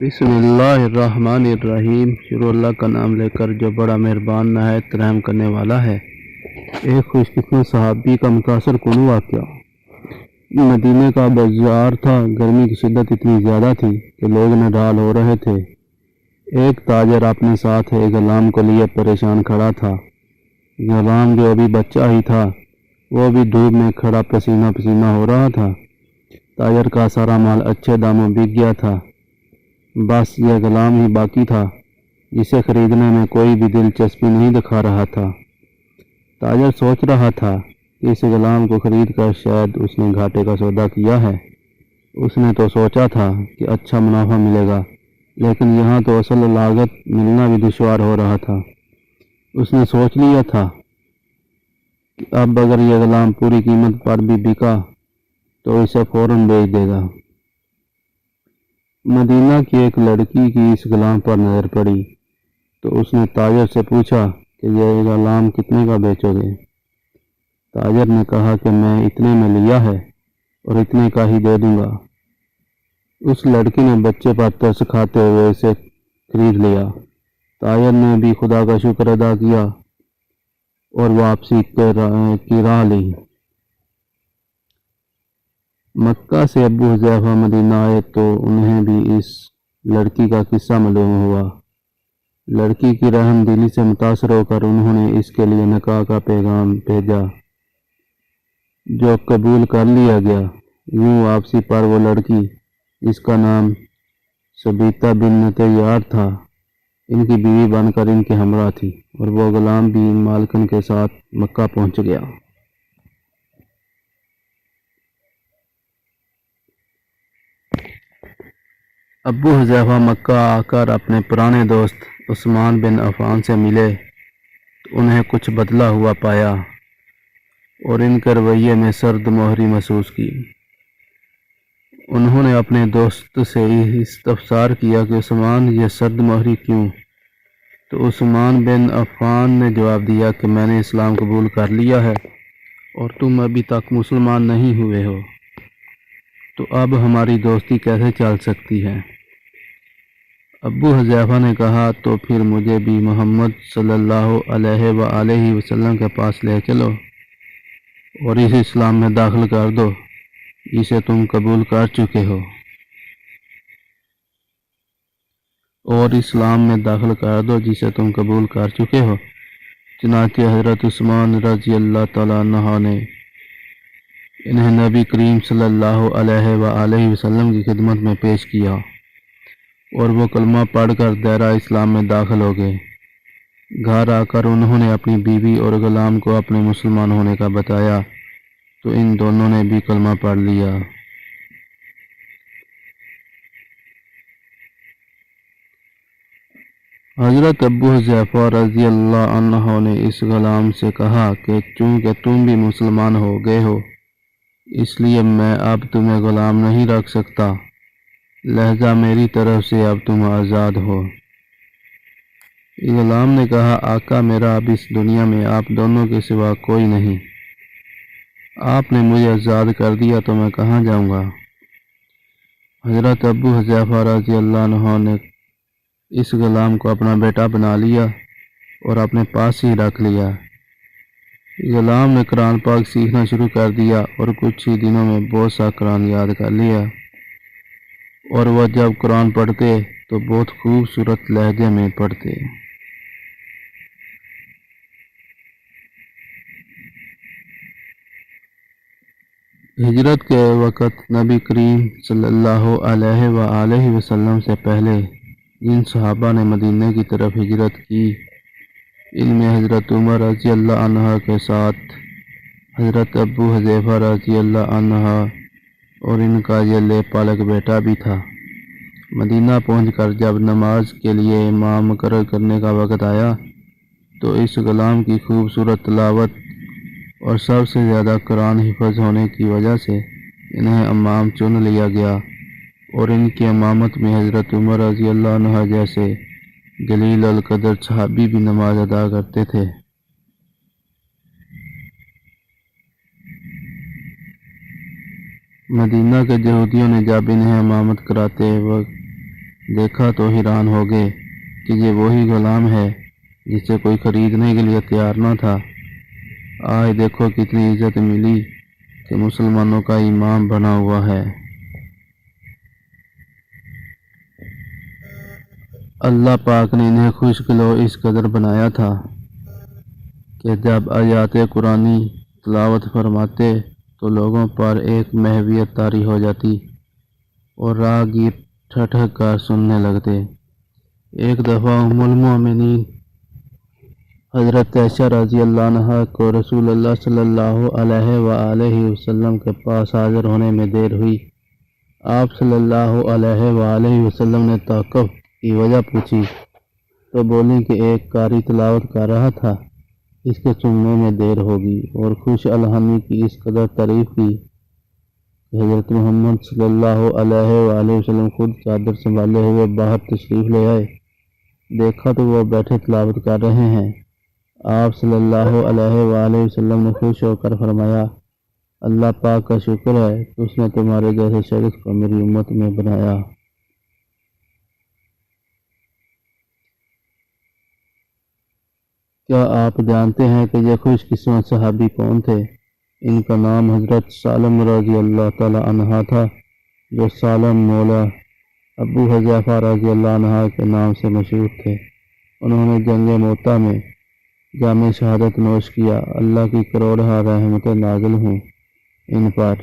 بسم اللہ الرحمن الرحیم۔ شروع اللہ کا نام لے کر جو بڑا مہربان نہایت رحم کرنے والا ہے۔ ایک خوش قسمت صحابی کا متاثر کن واقعہ۔ مدینے کا بازار تھا۔ گرمی کی شدت اتنی زیادہ تھی کہ لوگ نڈھال ہو رہے تھے۔ ایک تاجر اپنے ساتھ ایک غلام کو لیے پریشان کھڑا تھا۔ غلام جو ابھی بچہ ہی تھا وہ بھی دھوپ میں کھڑا پسینہ پسینہ ہو رہا تھا۔ تاجر کا سارا مال اچھے داموں بک گیا تھا، بس یہ غلام ہی باقی تھا جسے خریدنے میں کوئی بھی دلچسپی نہیں دکھا رہا تھا۔ تاجر سوچ رہا تھا کہ اس غلام کو خرید کر شاید اس نے گھاٹے کا سودا کیا ہے۔ اس نے تو سوچا تھا کہ اچھا منافع ملے گا، لیکن یہاں تو اصل لاگت ملنا بھی دشوار ہو رہا تھا۔ اس نے سوچ لیا تھا کہ اب اگر یہ غلام پوری قیمت پر بھی بکا تو اسے فوراً بیچ دے گا۔ مدینہ کی ایک لڑکی کی اس غلام پر نظر پڑی تو اس نے تاجر سے پوچھا کہ یہ غلام کتنے کا بیچو گے؟ تاجر نے کہا کہ میں اتنے میں لیا ہے اور اتنے کا ہی دے دوں گا۔ اس لڑکی نے بچے پر ترس کھاتے ہوئے اسے خرید لیا۔ تاجر نے بھی خدا کا شکر ادا کیا اور واپسی کی راہ لی۔ مکہ سے ابو حذیفہ مدینہ آئے تو انہیں بھی اس لڑکی کا قصہ معلوم ہوا۔ لڑکی کی رحم دلی سے متاثر ہو کر انہوں نے اس کے لیے نکاح کا پیغام بھیجا جو قبول کر لیا گیا۔ یوں واپسی پر وہ لڑکی جس کا نام ثبیتہ بنت یار تھا ان کی بیوی بن کر ان کے ہمراہ تھی، اور وہ غلام بھی مالکن کے ساتھ مکہ پہنچ گیا۔ ابو حذیفہ مکہ آ کر اپنے پرانے دوست عثمان بن عفان سے ملے تو انہیں کچھ بدلا ہوا پایا اور ان کے رویے میں سرد مہری محسوس کی۔ انہوں نے اپنے دوست سے استفسار کیا کہ عثمان یہ سرد مہری کیوں؟ تو عثمان بن عفان نے جواب دیا کہ میں نے اسلام قبول کر لیا ہے اور تم ابھی تک مسلمان نہیں ہوئے ہو، تو اب ہماری دوستی کیسے چل سکتی ہے؟ ابو حذیفہ نے کہا تو پھر مجھے بھی محمد صلی اللہ علیہ وآلہ وسلم کے پاس لے چلو اور اس اسلام میں داخل کر دو جسے تم قبول کر چکے ہو۔ چنانچہ حضرت عثمان رضی اللہ تعالیٰ عنہ نے انہیں نبی کریم صلی اللہ علیہ وآلہ وسلم کی خدمت میں پیش کیا اور وہ کلمہ پڑھ کر دائرہ اسلام میں داخل ہو گئے۔ گھر آ کر انہوں نے اپنی بیوی اور غلام کو اپنے مسلمان ہونے کا بتایا تو ان دونوں نے بھی کلمہ پڑھ لیا۔ حضرت ابو حذیفہ رضی اللہ عنہ نے اس غلام سے کہا کہ چونکہ تم بھی مسلمان ہو گئے ہو اس لیے میں اب تمہیں غلام نہیں رکھ سکتا، لہذا میری طرف سے اب تم آزاد ہو۔ غلام نے کہا آقا میرا اب اس دنیا میں آپ دونوں کے سوا کوئی نہیں، آپ نے مجھے آزاد کر دیا تو میں کہاں جاؤں گا؟ حضرت ابو حذیفہ رضی اللہ عنہ نے اس غلام کو اپنا بیٹا بنا لیا اور اپنے پاس ہی رکھ لیا۔ غلام نے قرآن پاک سیکھنا شروع کر دیا اور کچھ ہی دنوں میں بہت سا قرآن یاد کر لیا، اور وہ جب قرآن پڑھتے تو بہت خوبصورت لہجے میں پڑھتے۔ ہجرت کے وقت نبی کریم صلی اللہ علیہ وآلہ وسلم سے پہلے جن صحابہ نے مدینہ کی طرف ہجرت کی ان میں حضرت عمر رضی اللہ عنہ کے ساتھ حضرت ابو حذیفہ رضی اللہ عنہ اور ان کا یہ لیپ پالک بیٹا بھی تھا۔ مدینہ پہنچ کر جب نماز کے لیے امام مقرر کرنے کا وقت آیا تو اس غلام کی خوبصورت تلاوت اور سب سے زیادہ قرآن حفظ ہونے کی وجہ سے انہیں امام چن لیا گیا، اور ان کی امامت میں حضرت عمر رضی اللہ عنہ جیسے جلیل القدر صحابی بھی نماز ادا کرتے تھے۔ مدینہ کے یہودیوں نے جب انہیں امامت کراتے وقت دیکھا تو حیران ہو گئے کہ یہ وہی غلام ہے جسے کوئی خریدنے کے لیے تیار نہ تھا۔ آج دیکھو کتنی عزت ملی کہ مسلمانوں کا امام بنا ہوا ہے۔ اللہ پاک نے انہیں خوش گلو اس قدر بنایا تھا کہ جب آیات قرآنی تلاوت فرماتے تو لوگوں پر ایک محویت طاری ہو جاتی اور راہگیر ٹھٹک کر سننے لگتے۔ ایک دفعہ ام المومنین حضرت عائشہ رضی اللہ عنہا کو رسول اللہ صلی اللہ علیہ وآلہ وسلم کے پاس حاضر ہونے میں دیر ہوئی۔ آپ صلی اللہ علیہ وآلہ وسلم نے توقف کی وجہ پوچھی تو بولی کہ ایک قاری تلاوت کر رہا تھا، اس کے سننے میں دیر ہوگی، اور خوش الحانی کی اس قدر تعریف کی کہ حضرت محمد صلی اللہ علیہ وآلہ وسلم خود چادر سنبھالے ہوئے باہر تشریف لے آئے۔ دیکھا تو وہ بیٹھے تلاوت کر رہے ہیں۔ آپ صلی اللہ علیہ وآلہ وسلم نے خوش ہو کر فرمایا، اللہ پاک کا شکر ہے کہ اس نے تمہارے جیسے شخص کو میری امت میں بنایا۔ کیا آپ جانتے ہیں کہ یہ خوش قسمت صحابی کون تھے؟ ان کا نام حضرت سالم رضی اللہ تعالی عنہ تھا، جو سالم مولا ابو حذیفہ رضی اللہ عنہ کے نام سے مشہور تھے۔ انہوں نے جنگ موطا میں جام شہادت نوش کیا۔ اللہ کی کروڑہ رحمتیں نازل ہوں ان پر۔